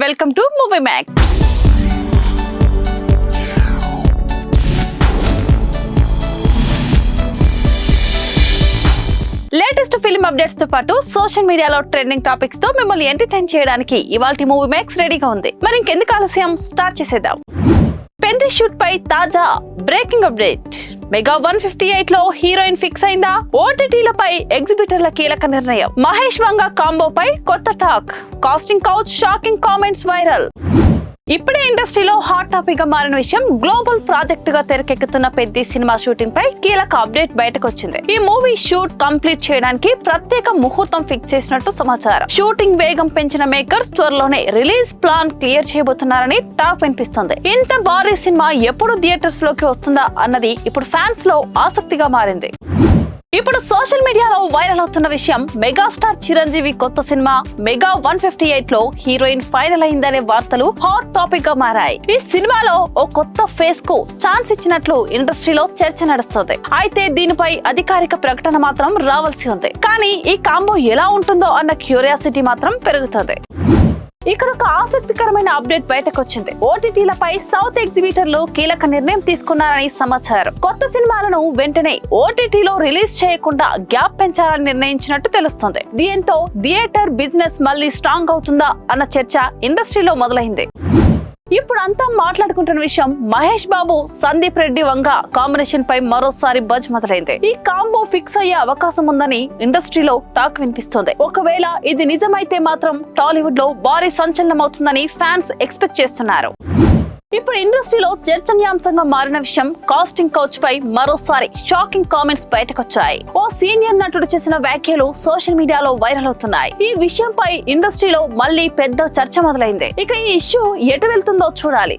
Welcome to movie max. Latest film updates తో పాటు social మీడియాలో ట్రెండింగ్ టాపిక్స్ తో మిమ్మల్ని ఎంటర్టైన్ చేయడానికి ఇవాల్టి మూవీ మ్యాక్స్ రెడీగా ఉంది. మరి ఇంకెందుకు ఆలస్యం, స్టార్ట్ చేసేద్దాం. పెద్ద షూట్ పై తాజా బ్రేకింగ్ అప్డేట్. మెగా 158 లో హీరోయిన్ ఫిక్స్ అయిందా? ఓటీటీలపై ఎగ్జిబిటర్ల కీలక నిర్ణయం. మహేష్ వంగ కాంబోపై కొత్త talk. Casting couch shocking comments viral. ఇప్పుడే ఇండస్ట్రీలో హాట్ టాపిక్ గా మారిన విషయం, గ్లోబల్ ప్రాజెక్ట్ గా తెరకెక్కుతున్న పెద్ద సినిమా షూటింగ్ పై కీలక అప్డేట్ బయటకు వచ్చింది. ఈ మూవీ షూట్ కంప్లీట్ చేయడానికి ప్రత్యేక ముహూర్తం ఫిక్స్ చేసినట్టు సమాచారం. షూటింగ్ వేగం పెంచిన మేకర్స్ త్వరలోనే రిలీజ్ ప్లాన్ క్లియర్ చేయబోతున్నారని టాక్ వినిపిస్తుంది. ఇంత భారీ సినిమా ఎప్పుడు థియేటర్స్ లోకి వస్తుందా అన్నది ఇప్పుడు ఫ్యాన్స్ లో ఆసక్తిగా మారింది. ఇప్పుడు సోషల్ మీడియాలో వైరల్ అవుతున్న విషయం, మెగాస్టార్ చిరంజీవి కొత్త సినిమా మెగా 158 లో హీరోయిన్ ఫైనల్ అయిందనే వార్తలు హాట్ టాపిక్ గా మారాయి. ఈ సినిమాలో ఓ కొత్త ఫేస్ కు ఛాన్స్ ఇచ్చినట్లు ఇండస్ట్రీలో చర్చ నడుస్తుంది. అయితే దీనిపై అధికారిక ప్రకటన మాత్రం రావాల్సి ఉంది. కానీ ఈ కాంబో ఎలా ఉంటుందో అన్న క్యూరియాసిటీ మాత్రం పెరుగుతుంది. ఇక్కడ ఒక ఆసక్తికరమైన అప్డేట్ బయటకు వచ్చింది. ఓటీటీలపై సౌత్ ఎగ్జిబిటర్లు కీలక నిర్ణయం తీసుకున్నారని సమాచారం. కొత్త సినిమాలను వెంటనే ఓటీటీలో రిలీజ్ చేయకుండా గ్యాప్ పెంచాలని నిర్ణయించినట్టు తెలుస్తుంది. దీంతో థియేటర్ బిజినెస్ మళ్ళీ స్ట్రాంగ్ అవుతుందా అన్న చర్చ ఇండస్ట్రీలో మొదలైంది. ఇప్పుడు అంతా మాట్లాడుకుంటున్న విషయం, మహేష్ బాబు సందీప్ రెడ్డి వంగ కాంబినేషన్ పై మరోసారి బజ్ మొదలైంది. ఈ కాంబో ఫిక్స్ అయ్యే అవకాశం ఉందని ఇండస్ట్రీలో టాక్ వినిపిస్తోంది. ఒకవేళ ఇది నిజమైతే మాత్రం టాలీవుడ్ లో భారీ సంచలనం అవుతుందని ఫ్యాన్స్ ఎక్స్పెక్ట్ చేస్తున్నారు. ఇప్పుడు ఇండస్ట్రీలో చర్చనీయాంశంగా మారిన విషయం, కాస్టింగ్ కౌచ్ పై మరోసారి షాకింగ్ కామెంట్స్ బయటకొచ్చాయి. ఓ సీనియర్ నటుడు చేసిన వ్యాఖ్యలు సోషల్ మీడియాలో వైరల్ అవుతున్నాయి. ఈ విషయంపై ఇండస్ట్రీలో మళ్ళీ పెద్ద చర్చ మొదలైంది. ఇక ఈ ఇష్యూ ఎటు వెళ్తుందో చూడాలి.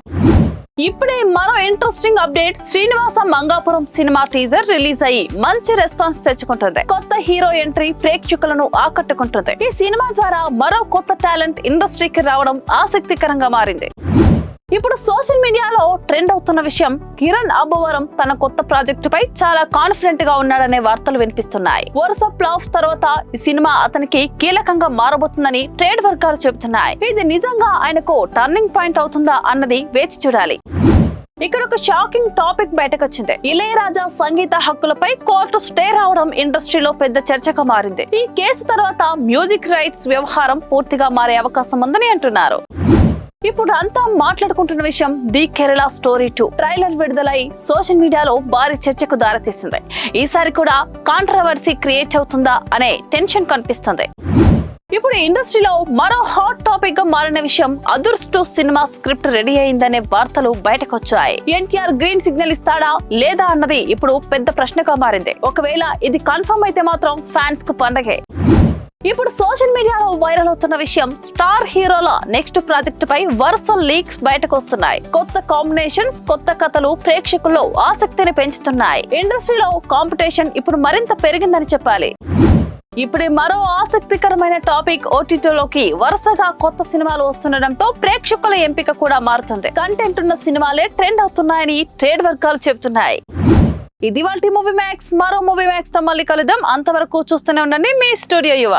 ఇప్పుడే మరో interesting update, Srinivasa Mangapuram cinema teaser release అయ్యి మంచి రెస్పాన్స్ తెచ్చుకుంటుంది. కొత్త హీరో ఎంట్రీ ప్రేక్షకులను ఆకట్టుకుంటుంది. ఈ సినిమా ద్వారా మరో కొత్త టాలెంట్ ఇండస్ట్రీకి రావడం ఆసక్తికరంగా మారింది. ఇప్పుడు సోషల్ మీడియాలో ట్రెండ్ అవుతున్న విషయం, కిరణ్ అబ్బవరం తన కొత్త ప్రాజెక్టు పై చాలా కాన్ఫిడెంట్ గా ఉన్నాడనే వార్తలు వినిపిస్తున్నాయి. వరుస ఫ్లాప్స్ తర్వాత ఈ సినిమా అతనికి కీలకంగా మారబోతుందని ట్రేడ్ వర్గాలు చెబుతున్నాయి. ఇది నిజంగా ఆయనకు టర్నింగ్ పాయింట్ అవుతుందా అన్నది వేచి చూడాలి. ఇక్కడ ఒక షాకింగ్ టాపిక్ బయటకు వచ్చింది. ఇళయరాజా సంగీత హక్కులపై కోర్టు స్టే రావడం ఇండస్ట్రీలో పెద్ద చర్చగా మారింది. ఈ కేసు తర్వాత మ్యూజిక్ రైట్స్ వ్యవహారం పూర్తిగా మారే అవకాశం ఉందని అంటున్నారు. ఇప్పుడు అంతా మాట్లాడుకుంటున్న విషయం, ది కేరళ స్టోరీ 2 ట్రైలర్ విడుదలై సోషల్ మీడియాలో భారీ చర్చకు దారితీసింది. ఈసారి కూడా కాంట్రవర్సీ క్రియేట్ అవుతుందా అనే టెన్షన్ కనిపిస్తుంది. ఇప్పుడు ఇండస్ట్రీలో మరో హాట్ టాపిక్ గా మారిన విషయం, అదుర్స్ 2 సినిమా స్క్రిప్ట్ రెడీ అయిందనే వార్తలు బయటకు వచ్చాయి. ఎన్టీఆర్ గ్రీన్ సిగ్నల్ ఇస్తాడా లేదా అన్నది ఇప్పుడు పెద్ద ప్రశ్నగా మారింది. ఒకవేళ ఇది కన్ఫర్మ్ అయితే మాత్రం ఫ్యాన్స్ కు పండగే. ఇప్పుడు సోషల్ మీడియాలో వైరల్ అవుతున్న విషయం, స్టార్ హీరోల నెక్స్ట్ ప్రాజెక్ట్ పై వరుస లీక్స్ బయటకు వస్తున్నాయి. కొత్త కాంబినేషన్స్, కొత్త కథలు ప్రేక్షకుల్లో ఆసక్తిని పెంచుతున్నాయి. ఇండస్ట్రీలో కాంపిటీషన్ ఇప్పుడు మరింత పెరిగిందని చెప్పాలి. ఇప్పుడు మరో ఆసక్తికరమైన టాపిక్, ఓటీటీలోకి వరుసగా కొత్త సినిమాలు వస్తుండటంతో ప్రేక్షకుల ఎంపిక కూడా మారుతుంది. కంటెంట్ ఉన్న సినిమాలే ట్రెండ్ అవుతున్నాయని ట్రేడ్ వర్గాలు చెబుతున్నాయి. ఇది వాల్టి మూవీ మ్యాక్స్. మరో మూవీ మ్యాక్స్ తో మళ్ళీ కలుద్దాం. అంతవరకు చూస్తూనే ఉండండి మీ స్టూడియో యువ.